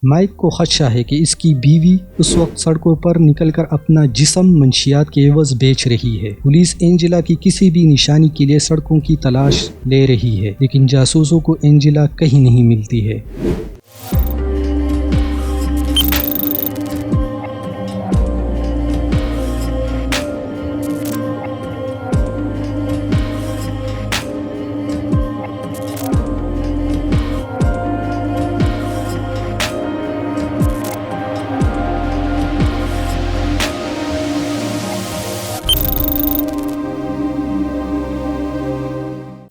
Mic کو خدشہ ہے کہ اس کی بیوی اس وقت سڑکوں پر نکل کر اپنا جسم منشیات کے عوض بیچ رہی ہے۔ پولیس اینجلا کی کسی بھی نشانی کے لیے سڑکوں کی تلاش لے رہی ہے، لیکن جاسوسوں کو اینجلا کہیں نہیں ملتی ہے۔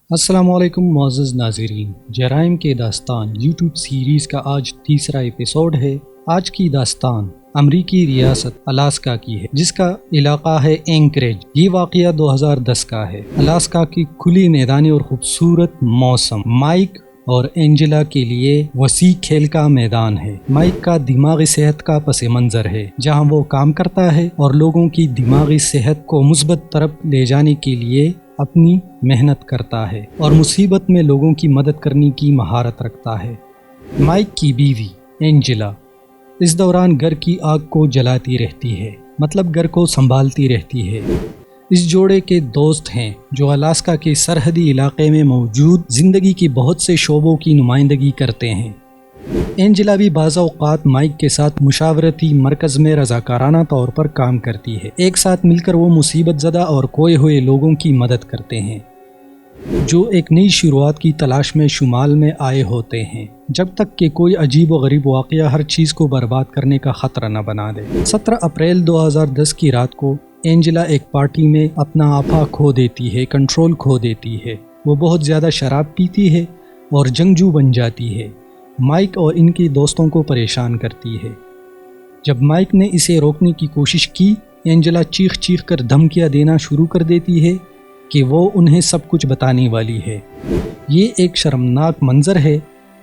السلام علیکم معزز ناظرین، جرائم کے داستان یوٹیوب سیریز کا آج تیسرا ایپیسوڈ ہے۔ آج کی داستان امریکی ریاست الاسکا کی ہے، جس کا علاقہ ہے اینکریج۔ یہ واقعہ 2010 کا ہے۔ الاسکا کی کھلی میدانی اور خوبصورت موسم مائک اور اینجلا کے لیے وسیع کھیل کا میدان ہے۔ مائک کا دماغی صحت کا پس منظر ہے، جہاں وہ کام کرتا ہے اور لوگوں کی دماغی صحت کو مثبت طرف لے جانے کے لیے اپنی محنت کرتا ہے اور مصیبت میں لوگوں کی مدد کرنے کی مہارت رکھتا ہے۔ مائک کی بیوی اینجلا اس دوران گھر کی آگ کو جلاتی رہتی ہے، مطلب گھر کو سنبھالتی رہتی ہے۔ اس جوڑے کے دوست ہیں جو الاسکا کے سرحدی علاقے میں موجود زندگی کے بہت سے شعبوں کی نمائندگی کرتے ہیں۔ اینجلا بھی بعض اوقات مائک کے ساتھ مشاورتی مرکز میں رضاکارانہ طور پر کام کرتی ہے۔ ایک ساتھ مل کر وہ مصیبت زدہ اور کھوئے ہوئے لوگوں کی مدد کرتے ہیں جو ایک نئی شروعات کی تلاش میں شمال میں آئے ہوتے ہیں، جب تک کہ کوئی عجیب و غریب واقعہ ہر چیز کو برباد کرنے کا خطرہ نہ بنا دے۔ 17 اپریل 2010 کی رات کو اینجلا ایک پارٹی میں اپنا آپا کھو دیتی ہے، کنٹرول کھو دیتی ہے۔ وہ بہت زیادہ شراب پیتی ہے اور جنگجو بن جاتی ہے۔ مائک اور ان کے دوستوں کو پریشان کرتی ہے۔ جب مائک نے اسے روکنے کی کوشش کی، اینجلا چیخ چیخ کر دھمکیاں دینا شروع کر دیتی ہے کہ وہ انہیں سب کچھ بتانے والی ہے۔ یہ ایک شرمناک منظر ہے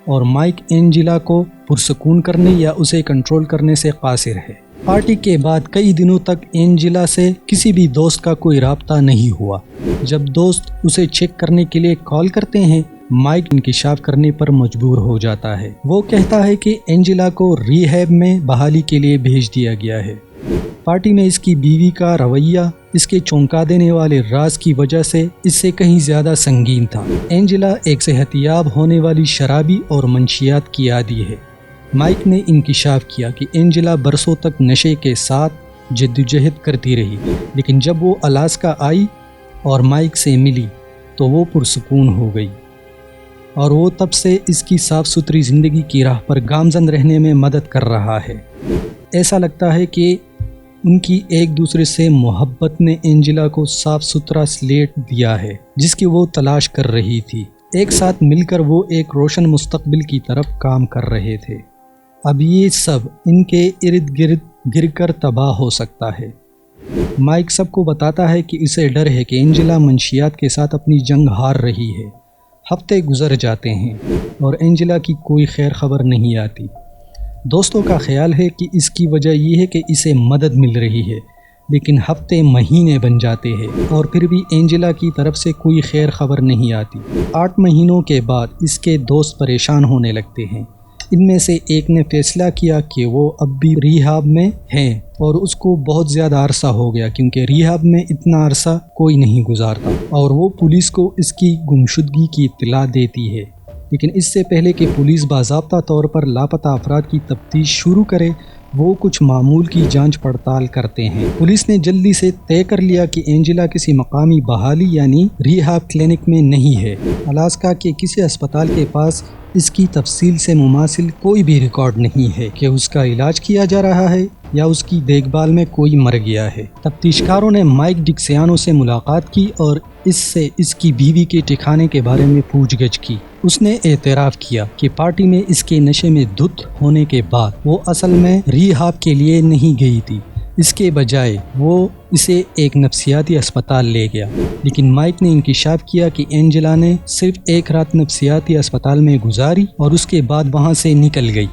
اور مائک اینجلا کو پرسکون کرنے یا اسے کنٹرول کرنے سے قاصر ہے۔ پارٹی کے بعد کئی دنوں تک اینجلا سے کسی بھی دوست کا کوئی رابطہ نہیں ہوا۔ جب دوست اسے چیک کرنے کے لیے کال کرتے ہیں، مائک انکشاف کرنے پر مجبور ہو جاتا ہے۔ وہ کہتا ہے کہ اینجلا کو ریہیب میں بحالی کے لیے بھیج دیا گیا ہے۔ پارٹی میں اس کی بیوی کا رویہ اس کے چونکا دینے والے راز کی وجہ سے اس سے کہیں زیادہ سنگین تھا۔ اینجلا ایک صحت یاب ہونے والی شرابی اور منشیات کی عادی ہے۔ مائک نے انکشاف کیا کہ اینجلا برسوں تک نشے کے ساتھ جدوجہد کرتی رہی، لیکن جب وہ الاسکا آئی اور مائک سے ملی تو وہ پرسکون ہو گئی اور وہ تب سے اس کی صاف ستھری زندگی کی راہ پر گامزن رہنے میں مدد کر رہا ہے۔ ایسا لگتا ہے کہ ان کی ایک دوسرے سے محبت نے اینجلا کو صاف ستھرا سلیٹ دیا ہے جس کی وہ تلاش کر رہی تھی۔ ایک ساتھ مل کر وہ ایک روشن مستقبل کی طرف کام کر رہے تھے۔ اب یہ سب ان کے ارد گرد گر کر تباہ ہو سکتا ہے۔ مائک سب کو بتاتا ہے کہ اسے ڈر ہے کہ اینجلا منشیات کے ساتھ اپنی جنگ ہار رہی ہے۔ ہفتے گزر جاتے ہیں اور اینجلا کی کوئی خیر خبر نہیں آتی۔ دوستوں کا خیال ہے کہ اس کی وجہ یہ ہے کہ اسے مدد مل رہی ہے، لیکن ہفتے مہینے بن جاتے ہیں اور پھر بھی اینجلا کی طرف سے کوئی خیر خبر نہیں آتی۔ 8 مہینوں کے بعد اس کے دوست پریشان ہونے لگتے ہیں۔ ان میں سے ایک نے فیصلہ کیا کہ وہ اب بھی ریہاب میں ہیں اور اس کو بہت زیادہ عرصہ ہو گیا کیونکہ ریہاب میں اتنا عرصہ کوئی نہیں گزارتا، اور وہ پولیس کو اس کی گمشدگی کی اطلاع دیتی ہے۔ لیکن اس سے پہلے کہ پولیس باضابطہ طور پر لاپتہ افراد کی تفتیش شروع کرے، وہ کچھ معمول کی جانچ پڑتال کرتے ہیں۔ پولیس نے جلدی سے طے کر لیا کہ اینجلا کسی مقامی بحالی یعنی ریہاب کلینک میں نہیں ہے۔ الاسکا کے کسی اسپتال کے پاس اس کی تفصیل سے مماثل کوئی بھی ریکارڈ نہیں ہے کہ اس کا علاج کیا جا رہا ہے یا اس کی دیکھ بھال میں کوئی مر گیا ہے۔ تفتیشکاروں نے مائک ڈکسیانو سے ملاقات کی اور اس سے اس کی بیوی کے ٹھکانے کے بارے میں پوچھ گچھ کی۔ اس نے اعتراف کیا کہ پارٹی میں اس کے نشے میں دھت ہونے کے بعد وہ اصل میں ریہاب کے لیے نہیں گئی تھی، اس کے بجائے وہ اسے ایک نفسیاتی اسپتال لے گیا، لیکن مائک نے انکشاف کیا کہ اینجلا نے صرف ایک رات نفسیاتی اسپتال میں گزاری اور اس کے بعد وہاں سے نکل گئی۔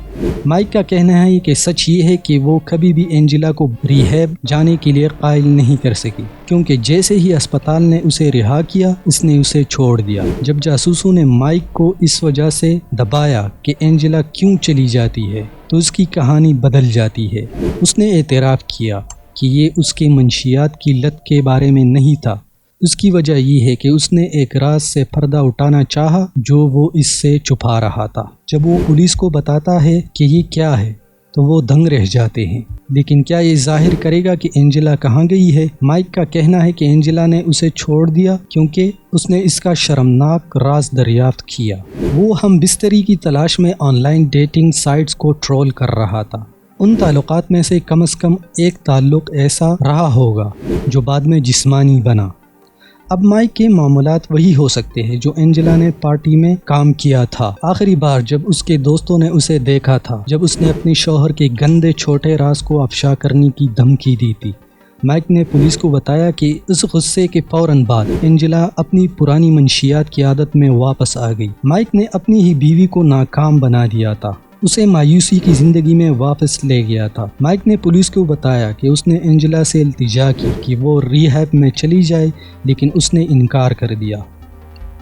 مائک کا کہنا ہے کہ سچ یہ ہے کہ وہ کبھی بھی اینجلا کو ریہیب جانے کے لیے قائل نہیں کر سکی، کیونکہ جیسے ہی اسپتال نے اسے رہا کیا اس نے اسے چھوڑ دیا۔ جب جاسوسوں نے مائک کو اس وجہ سے دبایا کہ اینجلا کیوں چلی جاتی ہے تو اس کی کہانی بدل جاتی ہے۔ اس نے اعتراف کیا کہ یہ اس کے منشیات کی لت کے بارے میں نہیں تھا۔ اس کی وجہ یہ ہے کہ اس نے ایک راز سے پردہ اٹھانا چاہا جو وہ اس سے چھپا رہا تھا۔ جب وہ پولیس کو بتاتا ہے کہ یہ کیا ہے تو وہ دنگ رہ جاتے ہیں، لیکن کیا یہ ظاہر کرے گا کہ اینجلا کہاں گئی ہے؟ مائک کا کہنا ہے کہ اینجلا نے اسے چھوڑ دیا کیونکہ اس نے اس کا شرمناک راز دریافت کیا۔ وہ ہم بستری کی تلاش میں آن لائن ڈیٹنگ سائٹس کو ٹرول کر رہا تھا۔ ان تعلقات میں سے کم از کم ایک تعلق ایسا رہا ہوگا جو بعد میں جسمانی بنا۔ اب مائک کے معاملات وہی ہو سکتے ہیں جو اینجلا نے پارٹی میں کام کیا تھا۔ آخری بار جب اس کے دوستوں نے اسے دیکھا تھا جب اس نے اپنے شوہر کے گندے چھوٹے راز کو افشا کرنے کی دھمکی دی تھی۔ مائک نے پولیس کو بتایا کہ اس غصے کے فوراً بعد اینجلا اپنی پرانی منشیات کی عادت میں واپس آ گئی۔ مائک نے اپنی ہی بیوی کو ناکام بنا دیا تھا، اسے مایوسی کی زندگی میں واپس لے گیا تھا۔ مائک نے پولیس کو بتایا کہ اس نے اینجلا سے التجا کی کہ وہ ریہیب میں چلی جائے، لیکن اس نے انکار کر دیا۔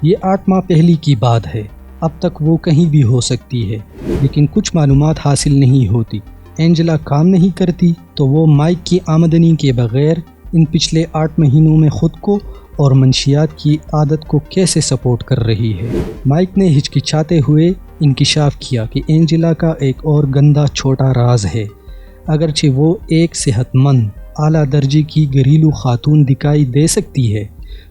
یہ 8 ماہ پہلے کی بات ہے، اب تک وہ کہیں بھی ہو سکتی ہے، لیکن کچھ معلومات حاصل نہیں ہوتی۔ اینجلا کام نہیں کرتی تو وہ مائک کی آمدنی کے بغیر ان پچھلے 8 مہینوں میں خود کو اور منشیات کی عادت کو کیسے سپورٹ کر رہی ہے؟ مائک نے ہچکچاتے ہوئے انکشاف کیا کہ اینجلا کا ایک اور گندا چھوٹا راز ہے۔ اگرچہ وہ ایک صحت مند اعلیٰ درجے کی گھریلو خاتون دکھائی دے سکتی ہے،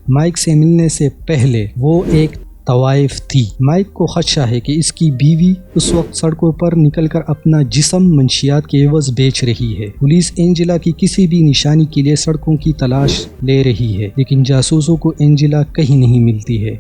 مائک سے ملنے سے پہلے وہ ایک طوائف تھی۔ مائک کو خدشہ ہے کہ اس کی بیوی اس وقت سڑکوں پر نکل کر اپنا جسم منشیات کے عوض بیچ رہی ہے۔ پولیس اینجلا کی کسی بھی نشانی کے لیے سڑکوں کی تلاش لے رہی ہے، لیکن جاسوسوں کو اینجلا کہیں نہیں ملتی ہے،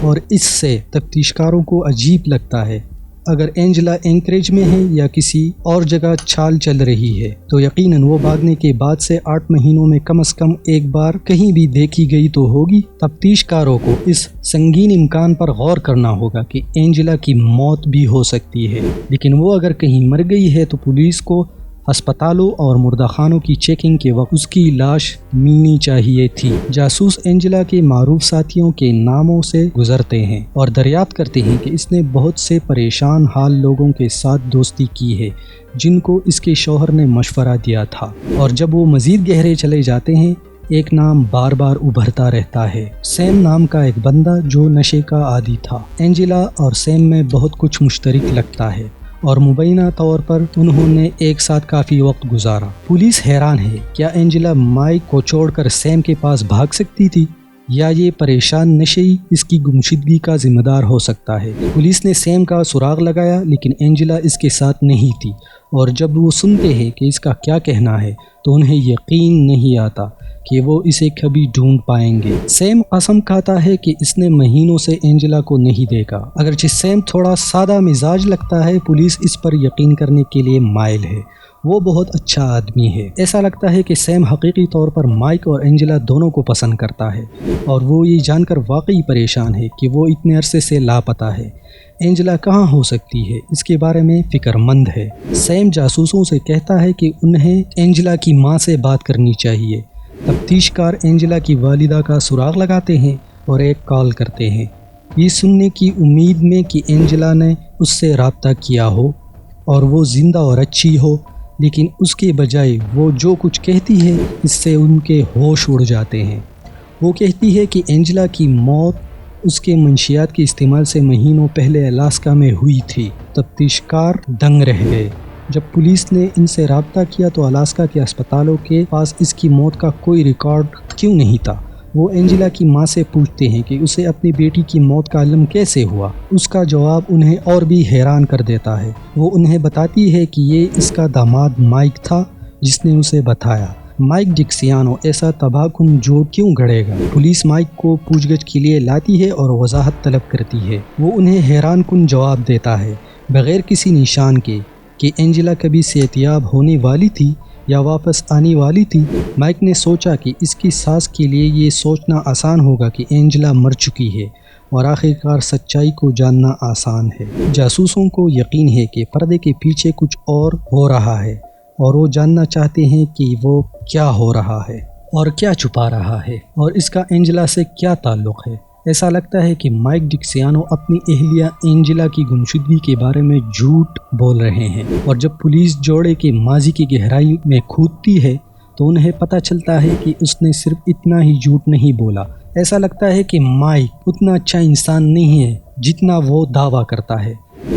اور اس سے تفتیشکاروں کو عجیب لگتا ہے۔ اگر اینجلا اینکریج میں ہے یا کسی اور جگہ چھال چل رہی ہے تو یقیناً وہ بھاگنے کے بعد سے 8 مہینوں میں کم از کم ایک بار کہیں بھی دیکھی گئی تو ہوگی۔ تفتیشکاروں کو اس سنگین امکان پر غور کرنا ہوگا کہ اینجلا کی موت بھی ہو سکتی ہے، لیکن وہ اگر کہیں مر گئی ہے تو پولیس کو ہسپتالوں اور مردہ خانوں کی چیکنگ کے وقت اس کی لاش ملنی چاہیے تھی۔ جاسوس اینجلا کے معروف ساتھیوں کے ناموں سے گزرتے ہیں اور دریافت کرتے ہیں کہ اس نے بہت سے پریشان حال لوگوں کے ساتھ دوستی کی ہے جن کو اس کے شوہر نے مشورہ دیا تھا، اور جب وہ مزید گہرے چلے جاتے ہیں ایک نام بار بار ابھرتا رہتا ہے، سیم نام کا ایک بندہ جو نشے کا عادی تھا۔ اینجلا اور سیم میں بہت کچھ مشترک لگتا ہے اور مبینہ طور پر انہوں نے ایک ساتھ کافی وقت گزارا۔ پولیس حیران ہے، کیا اینجلا مائک کو چھوڑ کر سیم کے پاس بھاگ سکتی تھی، یا یہ پریشان نشئی اس کی گمشدگی کا ذمہ دار ہو سکتا ہے؟ پولیس نے سیم کا سراغ لگایا لیکن اینجلا اس کے ساتھ نہیں تھی، اور جب وہ سنتے ہیں کہ اس کا کیا کہنا ہے تو انہیں یقین نہیں آتا کہ وہ اسے کبھی ڈھونڈ پائیں گے۔ سیم قسم کھاتا ہے کہ اس نے مہینوں سے اینجلا کو نہیں دیکھا۔ اگرچہ سیم تھوڑا سادہ مزاج لگتا ہے، پولیس اس پر یقین کرنے کے لیے مائل ہے۔ وہ بہت اچھا آدمی ہے۔ ایسا لگتا ہے کہ سیم حقیقی طور پر مائک اور اینجلا دونوں کو پسند کرتا ہے، اور وہ یہ جان کر واقعی پریشان ہے کہ وہ اتنے عرصے سے لاپتہ ہے۔ اینجلا کہاں ہو سکتی ہے اس کے بارے میں فکر مند ہے۔ سیم جاسوسوں سے کہتا ہے کہ انہیں اینجلا کی ماں سے بات کرنی چاہیے۔ تفتیش کار اینجلا کی والدہ کا سراغ لگاتے ہیں اور ایک کال کرتے ہیں، یہ سننے کی امید میں کہ اینجلا نے اس سے رابطہ کیا ہو اور وہ زندہ اور اچھی ہو، لیکن اس کے بجائے وہ جو کچھ کہتی ہے اس سے ان کے ہوش اڑ جاتے ہیں۔ وہ کہتی ہے کہ اینجلا کی موت اس کے منشیات کے استعمال سے مہینوں پہلے الاسکا میں ہوئی تھی۔ تفتیش کار دنگ رہ گئے۔ جب پولیس نے ان سے رابطہ کیا تو الاسکا کے اسپتالوں کے پاس اس کی موت کا کوئی ریکارڈ کیوں نہیں تھا۔ وہ اینجلا کی ماں سے پوچھتے ہیں کہ اسے اپنی بیٹی کی موت کا علم کیسے ہوا۔ اس کا جواب انہیں اور بھی حیران کر دیتا ہے۔ وہ انہیں بتاتی ہے کہ یہ اس کا داماد مائک تھا جس نے اسے بتایا۔ مائک ڈکسیانو ایسا تباہ کن جوڑ کیوں گڑے گا؟ پولیس مائک کو پوچھ گچھ کے لیے لاتی ہے اور وضاحت طلب کرتی ہے۔ وہ انہیں حیران کن جواب دیتا ہے، بغیر کسی نشان کے، کہ اینجلا کبھی صحتیاب ہونے والی تھی یا واپس آنے والی تھی، مائک نے سوچا کہ اس کی ساس کے لیے یہ سوچنا آسان ہوگا کہ اینجلا مر چکی ہے اور آخرکار سچائی کو جاننا آسان ہے۔ جاسوسوں کو یقین ہے کہ پردے کے پیچھے کچھ اور ہو رہا ہے اور وہ جاننا چاہتے ہیں کہ وہ کیا ہو رہا ہے اور کیا چھپا رہا ہے اور اس کا اینجلا سے کیا تعلق ہے۔ ایسا لگتا ہے کہ مائک ڈکسیانو اپنی اہلیہ اینجلا کی گمشدگی کے بارے میں جھوٹ بول رہے ہیں، اور جب پولیس جوڑے کے ماضی کی گہرائی میں کھودتی ہے تو انہیں پتہ چلتا ہے کہ اس نے صرف اتنا ہی جھوٹ نہیں بولا۔ ایسا لگتا ہے کہ مائک اتنا اچھا انسان نہیں ہے جتنا وہ دعویٰ کرتا ہے۔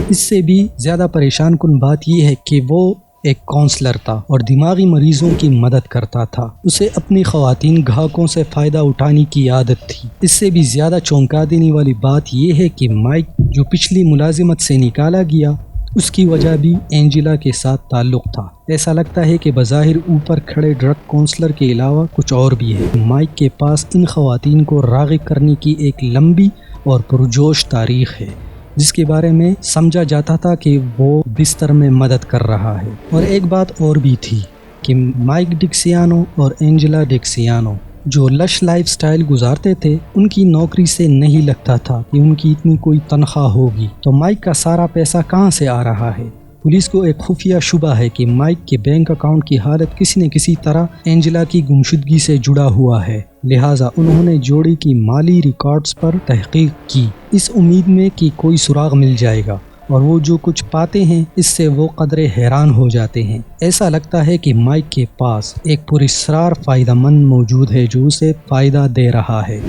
اس سے بھی زیادہ پریشان کن بات یہ ہے کہ وہ ایک کونسلر تھا اور دماغی مریضوں کی مدد کرتا تھا۔ اسے اپنی خواتین گاہکوں سے فائدہ اٹھانے کی عادت تھی۔ اس سے بھی زیادہ چونکا دینے والی بات یہ ہے کہ مائک جو پچھلی ملازمت سے نکالا گیا، اس کی وجہ بھی اینجلا کے ساتھ تعلق تھا۔ ایسا لگتا ہے کہ بظاہر اوپر کھڑے ڈرگ کونسلر کے علاوہ کچھ اور بھی ہے۔ مائک کے پاس ان خواتین کو راغب کرنے کی ایک لمبی اور پرجوش تاریخ ہے، جس کے بارے میں سمجھا جاتا تھا کہ وہ بستر میں مدد کر رہا ہے۔ اور ایک بات اور بھی تھی کہ مائک ڈکسیانو اور اینجلا ڈکسیانو جو لش لائف سٹائل گزارتے تھے، ان کی نوکری سے نہیں لگتا تھا کہ ان کی اتنی کوئی تنخواہ ہوگی۔ تو مائک کا سارا پیسہ کہاں سے آ رہا ہے؟ پولیس کو ایک خفیہ شبہ ہے کہ مائک کے بینک اکاؤنٹ کی حالت کسی نہ کسی طرح اینجلا کی گمشدگی سے جڑا ہوا ہے، لہٰذا انہوں نے جوڑی کی مالی ریکارڈز پر تحقیق کی، اس امید میں کہ کوئی سراغ مل جائے گا، اور وہ جو کچھ پاتے ہیں اس سے وہ قدرے حیران ہو جاتے ہیں۔ ایسا لگتا ہے کہ مائک کے پاس ایک پراسرار فائدہ مند موجود ہے جو اسے فائدہ دے رہا ہے،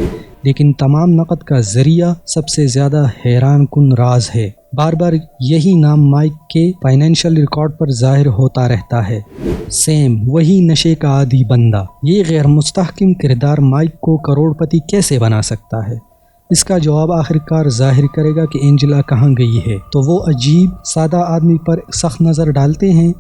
لیکن تمام نقد کا ذریعہ سب سے زیادہ حیران کن راز ہے۔ بار بار یہی نام مائک کے فائنینشیل ریکارڈ پر ظاہر ہوتا رہتا ہے، سیم، وہی نشے کا عادی بندہ۔ یہ غیر مستحکم کردار مائک کو کروڑ پتی کیسے بنا سکتا ہے؟ اس کا جواب آخرکار ظاہر کرے گا کہ اینجلا کہاں گئی ہے۔ تو وہ عجیب سادہ آدمی پر سخت نظر ڈالتے ہیں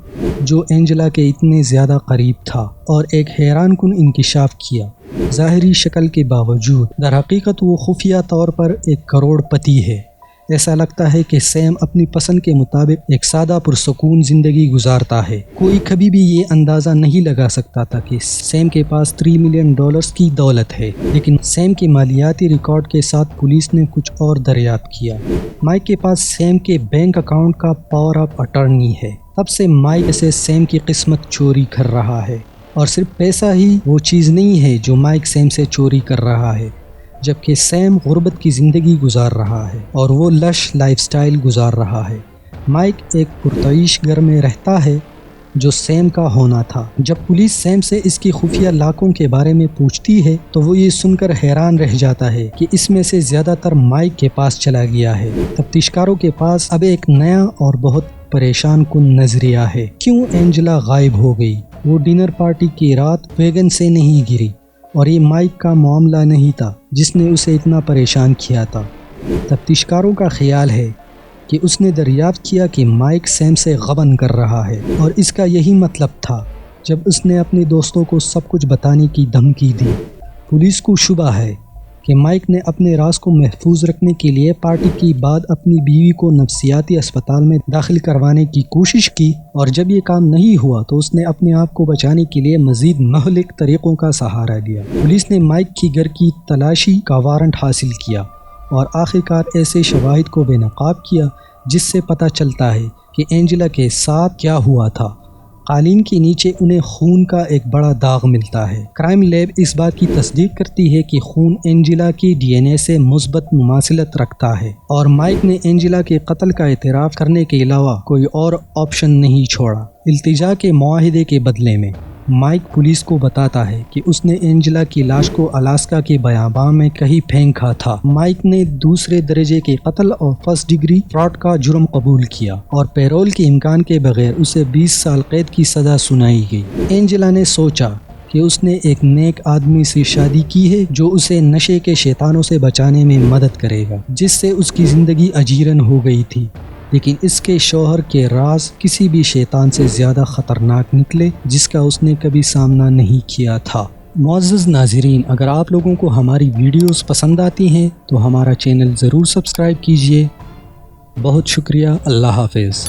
جو اینجلا کے اتنے زیادہ قریب تھا اور ایک حیران کن انکشاف کیا۔ ظاہری شکل کے باوجود در حقیقت وہ خفیہ طور پر ایک کروڑ پتی ہے۔ ایسا لگتا ہے کہ سیم اپنی پسند کے مطابق ایک سادہ پرسکون زندگی گزارتا ہے۔ کوئی کبھی بھی یہ اندازہ نہیں لگا سکتا تھا کہ سیم کے پاس $3 ملین کی دولت ہے، لیکن سیم کے مالیاتی ریکارڈ کے ساتھ پولیس نے کچھ اور دریافت کیا۔ مائک کے پاس سیم کے بینک اکاؤنٹ کا پاور آف اٹرنی ہے۔ تب سے مائک سے سیم کی قسمت چوری کر رہا ہے، اور صرف پیسہ ہی وہ چیز نہیں ہے جو مائک سیم سے چوری کر رہا ہے، جبکہ سیم غربت کی زندگی گزار رہا ہے اور وہ لش لائف سٹائل گزار رہا ہے۔ مائک ایک پرتعیش گھر میں رہتا ہے جو سیم کا ہونا تھا۔ جب پولیس سیم سے اس کی خفیہ لاکوں کے بارے میں پوچھتی ہے تو وہ یہ سن کر حیران رہ جاتا ہے کہ اس میں سے زیادہ تر مائک کے پاس چلا گیا ہے۔ تفتیشکاروں کے پاس اب ایک نیا اور بہت پریشان کن نظریہ ہے۔ کیوں اینجلا غائب ہو گئی؟ وہ ڈنر پارٹی کی رات ویگن سے نہیں گری، اور یہ مائک کا معاملہ نہیں تھا جس نے اسے اتنا پریشان کیا تھا۔ تفتیشکاروں کا خیال ہے کہ اس نے دریافت کیا کہ مائک سیم سے غبن کر رہا ہے، اور اس کا یہی مطلب تھا جب اس نے اپنے دوستوں کو سب کچھ بتانے کی دھمکی دی۔ پولیس کو شبہ ہے کہ مائک نے اپنے راز کو محفوظ رکھنے کے لیے پارٹی کے بعد اپنی بیوی کو نفسیاتی اسپتال میں داخل کروانے کی کوشش کی، اور جب یہ کام نہیں ہوا تو اس نے اپنے آپ کو بچانے کے لیے مزید مہلک طریقوں کا سہارا لیا۔ پولیس نے مائک کی گھر کی تلاشی کا وارنٹ حاصل کیا اور آخرکار ایسے شواہد کو بے نقاب کیا جس سے پتہ چلتا ہے کہ اینجلا کے ساتھ کیا ہوا تھا۔ قالین کے نیچے انہیں خون کا ایک بڑا داغ ملتا ہے۔ کرائم لیب اس بات کی تصدیق کرتی ہے کہ خون اینجلا کی ڈی این اے سے مثبت مماثلت رکھتا ہے، اور مائک نے اینجلا کے قتل کا اعتراف کرنے کے علاوہ کوئی اور آپشن نہیں چھوڑا۔ التجا کے معاہدے کے بدلے میں مائک پولیس کو بتاتا ہے کہ اس نے اینجلا کی لاش کو الاسکا کے بیاباں میں کہیں پھینکا تھا۔ مائک نے دوسرے درجے کے قتل اور فرسٹ ڈگری فراڈ کا جرم قبول کیا، اور پیرول کے امکان کے بغیر اسے 20 سال قید کی سزا سنائی گئی۔ اینجلا نے سوچا کہ اس نے ایک نیک آدمی سے شادی کی ہے جو اسے نشے کے شیطانوں سے بچانے میں مدد کرے گا، جس سے اس کی زندگی اجیرن ہو گئی تھی، لیکن اس کے شوہر کے راز کسی بھی شیطان سے زیادہ خطرناک نکلے جس کا اس نے کبھی سامنا نہیں کیا تھا۔ معزز ناظرین، اگر آپ لوگوں کو ہماری ویڈیوز پسند آتی ہیں تو ہمارا چینل ضرور سبسکرائب کیجئے۔ بہت شکریہ، اللہ حافظ۔